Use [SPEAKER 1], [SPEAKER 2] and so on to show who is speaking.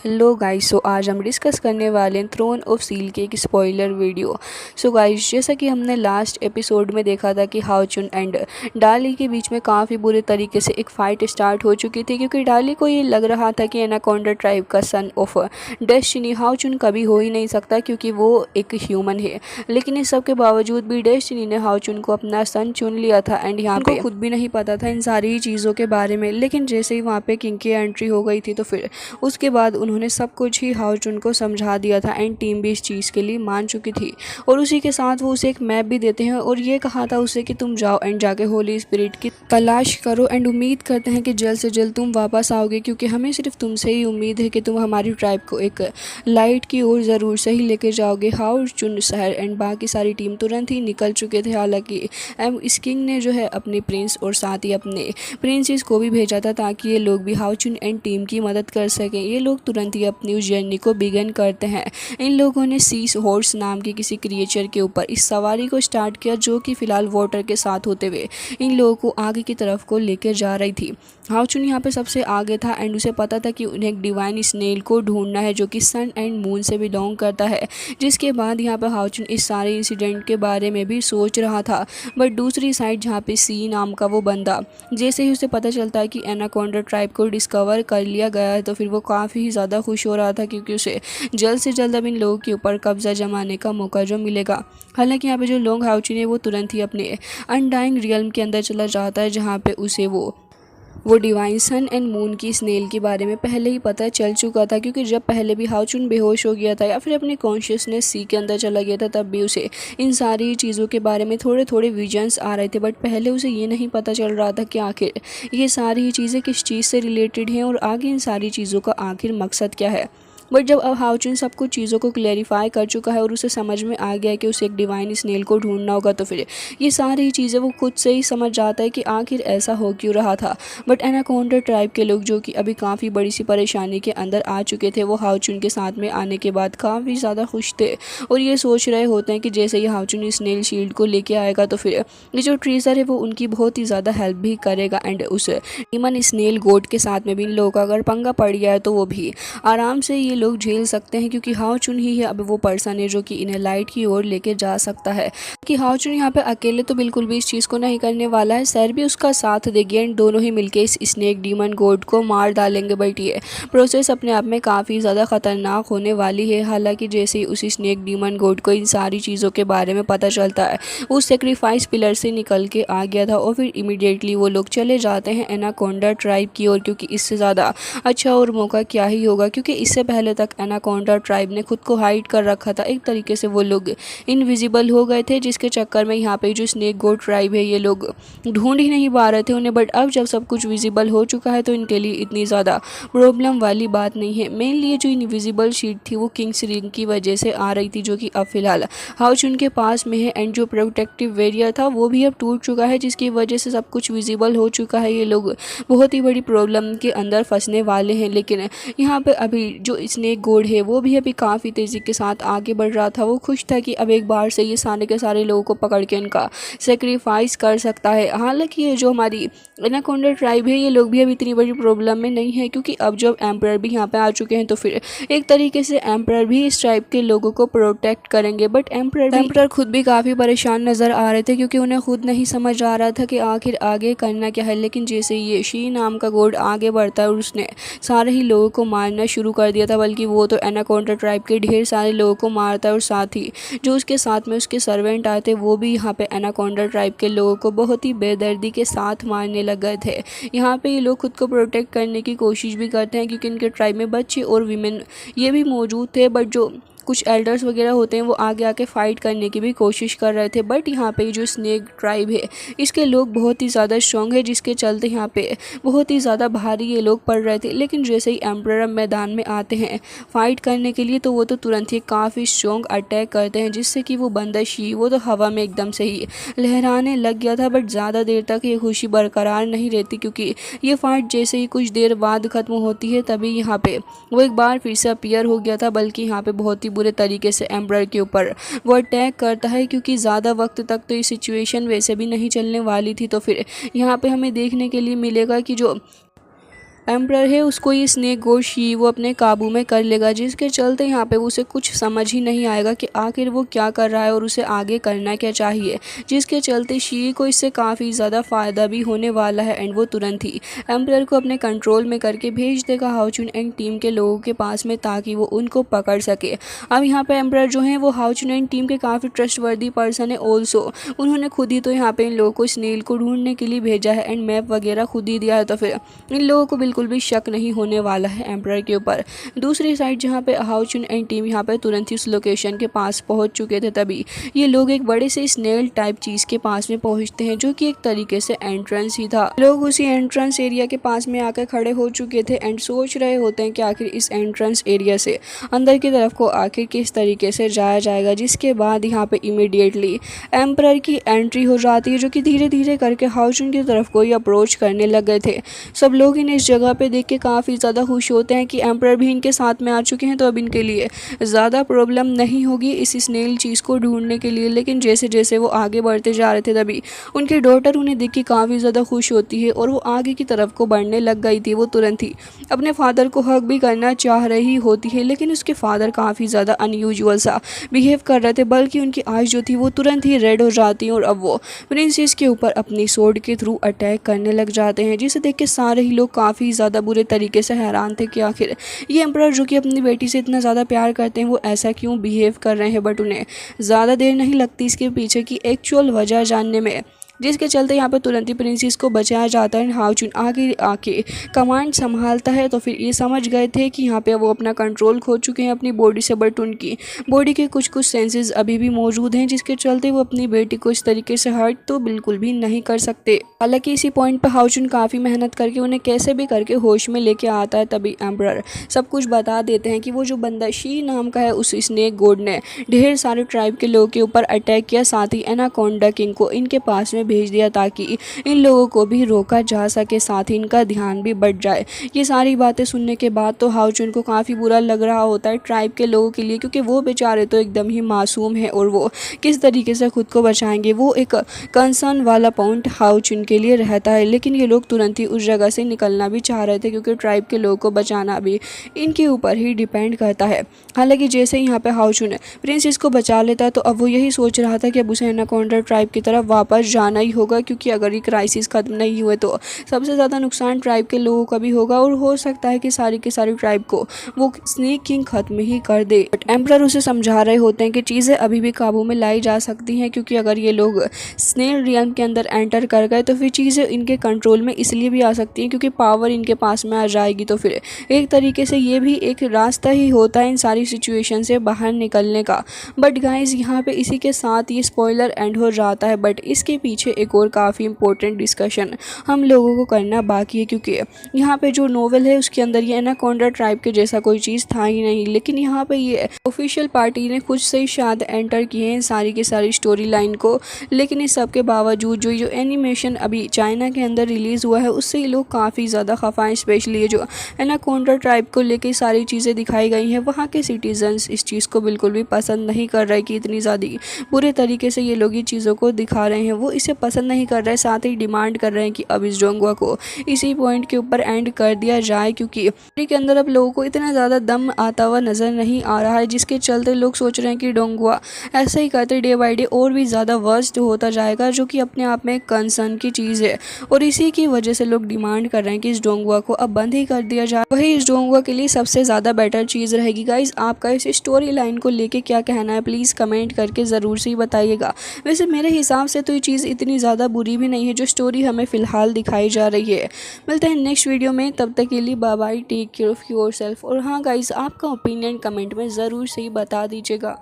[SPEAKER 1] Hello guys, सो आज हम discuss करने वाले हैं थ्रोन ऑफ सील के एक स्पॉइलर वीडियो। सो गाइस, जैसा कि हमने लास्ट एपिसोड में देखा था कि हाओ चुन एंड डाली के बीच में काफ़ी बुरे तरीके से एक फ़ाइट स्टार्ट हो चुकी थी, क्योंकि डाली को ये लग रहा था कि एनाकोंडा ट्राइब का सन ऑफ डेस्टिनी हाओ चुन कभी हो ही नहीं सकता, क्योंकि वो एक ह्यूमन है। लेकिन इस सब के बावजूद भी डेस्टिनी ने हाओ चुन को अपना सन चुन लिया था एंड यहाँ पे खुद भी नहीं पता था इन सारी चीज़ों के बारे में। लेकिन जैसे ही वहाँ पे किंग की एंट्री हो गई थी, तो फिर उसके बाद उन्होंने सब कुछ ही हाओ चुन को समझा दिया था एंड टीम भी इस चीज़ के लिए मान चुकी थी। और उसी के साथ वो उसे एक मैप भी देते हैं और ये कहा था उसे कि तुम जाओ एंड जाके होली स्पिरिट की तलाश करो एंड उम्मीद करते हैं कि जल्द से जल्द तुम वापस आओगे, क्योंकि हमें सिर्फ तुमसे ही उम्मीद है कि तुम हमारी ट्राइब को एक लाइट की ओर ज़रूर से ही लेके जाओगे। हाओ चुन शहर एंड बाकी सारी टीम तुरंत ही निकल चुके थे। हालांकि इस किंग ने जो है अपने प्रिंस और साथ ही अपने प्रिंसेस को भी भेजा था ताकि ये लोग भी हाओ चुन एंड टीम की मदद कर सकें। ये लोग तुरंत ही अपनी उस जर्नी को बिगन करते हैं। इन लोगों ने सीस हॉर्स नाम के किसी क्रिएचर के ऊपर इस सवारी को स्टार्ट किया, जो कि फिलहाल वाटर के साथ होते हुए इन लोगों को आगे की तरफ को लेकर जा रही थी। हाओ चुन यहाँ पे सबसे आगे था एंड उसे पता था कि उन्हें एक डिवाइन स्नेल को ढूंढना है जो कि सन एंड मून से बिलोंग करता है। जिसके बाद यहाँ पे हाओ चुन इस सारे इंसिडेंट के बारे में भी सोच रहा था। बट दूसरी साइड जहाँ पे सी नाम का वो बंदा, जैसे ही उसे पता चलता है कि एनाकोंडा ट्राइब को डिस्कवर कर लिया गया है, तो फिर वो काफ़ी ज़्यादा खुश हो रहा था, क्योंकि उसे जल्द से जल्द अब इन लोगों के ऊपर कब्जा जमाने का मौका जो मिलेगा। हालांकि यहाँ पे जो लोंग हाओ चुन है वो तुरंत ही अपने अनडाइंग रियल्म के अंदर चला जाता है, जहाँ पे उसे वो डिवाइन सन एंड मून की स्नेल के बारे में पहले ही पता चल चुका था। क्योंकि जब पहले भी हाओ चुन बेहोश हो गया था या फिर अपनी कॉन्शियसनेस सी के अंदर चला गया था, तब भी उसे इन सारी चीज़ों के बारे में थोड़े थोड़े विजन्स आ रहे थे। बट पहले उसे ये नहीं पता चल रहा था कि आखिर ये सारी चीज़ें किस चीज़ से रिलेटेड हैं और आगे इन सारी चीज़ों का आखिर मकसद क्या है। बट जब अब हाओ चुन सब कुछ चीज़ों को क्लेरिफाई कर चुका है और उसे समझ में आ गया है कि उसे एक डिवाइन स्नेल को ढूंढना होगा, तो फिर ये सारी चीज़ें वो खुद से ही समझ जाता है कि आखिर ऐसा हो क्यों रहा था। बट एनाकोंडा ट्राइब के लोग, जो कि अभी काफ़ी बड़ी सी परेशानी के अंदर आ चुके थे, वो हाओ चुन के साथ में आने के बाद काफ़ी ज़्यादा खुश थे और ये सोच रहे होते हैं कि जैसे ही हाओ चुन स्नेल शील्ड को लेके आएगा, तो फिर ये जो ट्रेजर है वो उनकी बहुत ही ज़्यादा हेल्प भी करेगा। एंड उस डीमन स्नेल गोड के साथ में भी इन लोगों का अगर पंगा पड़ गया है, तो वो भी आराम से ये लोग झेल सकते हैं, क्योंकि हाओ चुन ही है अब वो पर्सन है जो कि इन्हें लाइट की ओर लेके जा सकता है। कि हाओ चुन यहाँ पे अकेले तो बिल्कुल भी इस चीज़ को नहीं करने वाला है, सैर भी उसका साथ देगी एंड दोनों ही मिलके इस स्नेक डीमन गोड को मार डालेंगे। बट ये प्रोसेस अपने आप में काफ़ी ज़्यादा खतरनाक होने वाली है। हालांकि जैसे ही उस स्नेक डीमन गोड को इन सारी चीज़ों के बारे में पता चलता है, वो सेक्रीफाइस पिलर से निकल के आ गया था और फिर इमीडिएटली वो लोग चले जाते हैं एनाकोंडा ट्राइब की ओर, क्योंकि इससे ज़्यादा अच्छा और मौका क्या ही होगा। क्योंकि इससे पहले तक एनाकोंडा ट्राइब ने खुद को हाइड कर रखा था, एक तरीके से वो लोग इनविजिबल हो गए थे, जिसके चक्कर में यहाँ पे जो स्नेक गोड ट्राइब है ये लोग ढूंढ ही नहीं पा रहे थे उन्हें। बट अब जब सब कुछ विजिबल हो चुका है, तो इनके लिए इतनी ज़्यादा प्रॉब्लम वाली बात नहीं है। मेनली जो इनविजिबल शीट थी वो किंग्स रिंग की वजह से आ रही थी, जो कि अब फिलहाल हाओ चुन के पास में है। एंड जो प्रोटेक्टिव बैरियर था वो भी अब टूट चुका है, जिसकी वजह से सब कुछ विजिबल हो चुका है। ये लोग बहुत ही बड़ी प्रॉब्लम के अंदर फंसने वाले हैं। लेकिन यहाँ पे अभी जो स्नेक गोड है वो भी अभी काफ़ी तेज़ी के साथ आगे बढ़ रहा था। वो खुश था कि अब एक बार से ये सारे के सारे लोगों को पकड़ के इनका सेक्रीफाइस कर सकता है। हालांकि ये जो हमारी एनाकोंडा ट्राइब है, ये लोग भी अभी इतनी बड़ी प्रॉब्लम में नहीं है, क्योंकि अब जब एम्परर भी यहाँ पे आ चुके हैं, तो फिर एक तरीके से एम्परर भी इस ट्राइब के लोगों को प्रोटेक्ट करेंगे। बट एम्परर खुद भी काफ़ी परेशान नज़र आ रहे थे, क्योंकि उन्हें खुद नहीं समझ आ रहा था कि आखिर आगे करना क्या है। लेकिन जैसे ये शी नाम का गोड आगे बढ़ता है और उसने सारे ही लोगों को मारना शुरू कर दिया था, बल्कि वो तो एनाकोंडा ट्राइब के ढेर सारे लोगों को मारता है और साथ ही जो उसके साथ में उसके सर्वेंट आए थे वो भी यहाँ पे एनाकोंडा ट्राइब के लोगों को बहुत ही बेदर्दी के साथ मारने लग गए थे। यहाँ पे ये लोग खुद को प्रोटेक्ट करने की कोशिश भी करते हैं, क्योंकि इनके ट्राइब में बच्चे और विमेन ये भी मौजूद थे। बट जो कुछ एल्डर्स वगैरह होते हैं वो आगे आके फाइट करने की भी कोशिश कर रहे थे। बट यहाँ पे जो स्नेक ट्राइब है इसके लोग बहुत ही ज़्यादा स्ट्रॉन्ग है, जिसके चलते यहाँ पे बहुत ही ज़्यादा भारी ये लोग पड़ रहे थे। लेकिन जैसे ही एम्परर मैदान में आते हैं फाइट करने के लिए, तो वो तो तुरंत ही काफ़ी स्ट्रॉन्ग अटैक करते हैं, जिससे कि वो बंदा शी वो तो हवा में एकदम से ही लहराने लग गया था। बट ज़्यादा देर तक ये खुशी बरकरार नहीं रहती, क्योंकि ये फाइट जैसे ही कुछ देर बाद ख़त्म होती है, तभी यहाँ पे वो एक बार फिर से अपीयर हो गया था। बल्कि यहाँ पे बहुत ही बुरे तरीके से एम्परर के ऊपर वो अटैक करता है, क्योंकि ज़्यादा वक्त तक तो ये सिचुएशन वैसे भी नहीं चलने वाली थी। तो फिर यहाँ पे हमें देखने के लिए मिलेगा कि जो एम्परर है उसको ये स्नेक गोड शी वो अपने काबू में कर लेगा, जिसके चलते यहाँ पे उसे कुछ समझ ही नहीं आएगा कि आखिर वो क्या कर रहा है और उसे आगे करना क्या चाहिए, जिसके चलते शी को इससे काफ़ी ज़्यादा फ़ायदा भी होने वाला है। एंड वो तुरंत ही एम्परर को अपने कंट्रोल में करके भेज देगा हाओचुन एंड टीम के लोगों के पास में, ताकि वो उनको पकड़ सके। अब यहाँ पे एम्परर जो है वो हाओचुन एंड टीम के काफ़ी ट्रस्टवर्दी पर्सन है ऑल्सो, उन्होंने खुद ही तो यहाँ पे इन लोगों को स्नेल को ढूंढने के लिए भेजा है एंड मैप वगैरह खुद ही दिया है, तो फिर इन लोगों को बिल्कुल भी शक नहीं होने वाला है एम्परर के ऊपर। दूसरी साइड जहाँ पे हाओचुन एंड टीम यहाँ पे तुरंत ही उस लोकेशन के पास पहुँच चुके थे, तभी ये लोग एक बड़े से स्नेल टाइप चीज़ के पास में पहुँचते हैं, जो कि एक तरीके से एंट्रेंस ही था। लोग उसी एंट्रेंस एरिया के पास में आकर खड़े हो चुके थे एंड सोच रहे होते हैं कि आखिर इस एंट्रेंस एरिया से अंदर की तरफ को आखिर किस तरीके से जाया जाएगा। जिसके बाद यहाँ पे इमीडिएटली एम्परर की एंट्री हो जाती है, जो कि धीरे धीरे करके हाओचुन की तरफ को ही अप्रोच करने लग गए थे। सब लोग इन्हें इस जगह पे देख के काफ़ी ज़्यादा खुश होते हैं कि एम्परर भी इनके साथ में आ चुके हैं, तो अब इनके लिए ज़्यादा प्रॉब्लम नहीं होगी इस स्नेल चीज़ को ढूंढने के लिए। लेकिन जैसे जैसे वो आगे बढ़ते जा रहे थे, तभी उनकी डॉटर उन्हें देख के काफ़ी ज़्यादा खुश होती है और वो आगे की तरफ को बढ़ने लग गई थी। वो तुरंत ही अपने फादर को हक भी करना चाह रही होती है, लेकिन उसके फादर काफ़ी ज़्यादा अनयूजुअल सा बिहेव कर रहे थे, बल्कि उनकी आइज़ जो थी वो तुरंत ही रेड हो जाती हैं और अब वो प्रिंसेस के ऊपर अपनी स्वॉर्ड के थ्रू अटैक करने लग जाते हैं, जिसे देख के सारे ही लोग काफ़ी ज़्यादा बुरे तरीके से हैरान थे कि आखिर ये एम्परर जो कि अपनी बेटी से इतना ज़्यादा प्यार करते हैं वो ऐसा क्यों बिहेव कर रहे हैं। बट उन्हें ज़्यादा देर नहीं लगती इसके पीछे की एक्चुअल वजह जानने में, जिसके चलते यहाँ पर तुरंत ही प्रिंसेस को बचाया जाता है। हाओचुन आगे आके कमांड संभालता है, तो फिर ये समझ गए थे कि यहाँ पे वो अपना कंट्रोल खो चुके हैं अपनी बॉडी से, बट उनकी बॉडी के कुछ कुछ सेंसेस अभी भी मौजूद हैं, जिसके चलते वो अपनी बेटी को इस तरीके से हर्ट तो बिल्कुल भी नहीं कर सकते। हालांकि इसी पॉइंट पर हाओचुन काफ़ी मेहनत करके उन्हें कैसे भी करके होश में लेके आता है, तभी एम्परर सब कुछ बता देते हैं कि वो जो बंदा शी नाम का है उस स्नेक गॉड ने ढेर सारे ट्राइब के लोगों के ऊपर अटैक किया, साथ ही एनाकोंडा किंग को इनके पास में भेज दिया ताकि इन लोगों को भी रोका जा सके, साथ ही इनका ध्यान भी बढ़ जाए। ये सारी बातें सुनने के बाद तो हाओचुन को काफ़ी बुरा लग रहा होता है ट्राइब के लोगों के लिए, क्योंकि वो बेचारे तो एकदम ही मासूम है और वो किस तरीके से खुद को बचाएंगे, वो एक कंसर्न वाला पॉइंट हाओचुन के लिए रहता है। लेकिन ये लोग तुरंत ही उस जगह से निकलना भी चाह रहे थे, क्योंकि ट्राइब के लोगों को बचाना भी इनके ऊपर ही डिपेंड करता है। हालांकि जैसे ही यहाँ पे हाओचुन प्रिंसेस को बचा लेता है, तो अब वो यही सोच रहा था कि अब उसे एनाकोंडा ट्राइब की तरफ वापस जाना ही होगा, क्योंकि अगर ये क्राइसिस खत्म नहीं हुए तो सबसे ज़्यादा नुकसान ट्राइब के लोगों का भी होगा और हो सकता है कि सारी की सारी ट्राइब को वो स्नेक किंग खत्म ही कर दे। बट एम्परर उसे समझा रहे होते हैं कि चीज़ें अभी भी काबू में लाई जा सकती हैं, क्योंकि अगर ये लोग स्नेल रियम के अंदर एंटर कर गए तो फिर चीज़ें इनके कंट्रोल में इसलिए भी आ सकती हैं क्योंकि पावर इनके पास में आ जाएगी, तो फिर एक तरीके से ये भी एक रास्ता ही होता है इन सारी सिचुएशन से बाहर निकलने का। बट गाइज यहाँ पे इसी के साथ ये स्पॉइलर एंड हो जाता है, बट इसके पीछे एक और काफ़ी इंपॉर्टेंट डिस्कशन हम लोगों को करना बाकी है, क्योंकि यहाँ पे जो नोवेल है उसके अंदर ये एनाकोंडा ट्राइब के जैसा कोई चीज़ था ही नहीं, लेकिन यहाँ पे ये ऑफिशियल पार्टी ने खुद से ही शायद एंटर किए हैं सारी की सारी स्टोरी लाइन को। लेकिन इस सब के बावजूद जो एनिमेशन अभी चाइना के अंदर रिलीज़ हुआ है उससे ये लोग काफ़ी ज़्यादा खफा हैं, स्पेशली ये जो एनाकोंडा ट्राइब को लेके सारी चीज़ें दिखाई गई हैं, वहाँ के सिटीजन्स इस चीज़ को बिल्कुल भी पसंद नहीं कर रहे कि इतनी ज़्यादा बुरे तरीके से ये लोग ये चीज़ों को दिखा रहे हैं, वो इसे पसंद नहीं कर रहे, साथ ही डिमांड कर रहे हैं कि अब इस डोंगुआ को इसी पॉइंट के ऊपर एंड कर दिया जाए, क्योंकि के अंदर अब लोगों को इतना ज़्यादा दम आता हुआ नज़र नहीं आ रहा है, जिसके चलते लोग सोच रहे हैं कि डोंगुआ ऐसे ही करते डे बाई डे और भी ज़्यादा वर्स्ट होता जाएगा, जो कि अपने आप में एक कंसर्न की चीज़ है। और इसी की वजह से लोग डिमांड कर रहे हैं कि इस डोंगुआ को अब बंद ही कर दिया जाए, वही इस डोंगुआ के लिए सबसे ज़्यादा बेटर चीज़ रहेगी। गाइज आपका इस स्टोरी लाइन को लेके क्या कहना है, प्लीज़ कमेंट करके ज़रूर से ही बताइएगा। वैसे मेरे हिसाब से तो ये चीज़ इतनी ज़्यादा बुरी भी नहीं है जो स्टोरी हमें फ़िलहाल दिखाई जा रही है। मिलते हैं नेक्स्ट वीडियो में, तब तक के लिए bye bye, take care of yourself. और हाँ गाइज आपका ओपिनियन कमेंट में ज़रूर से ही बता दीजिएगा।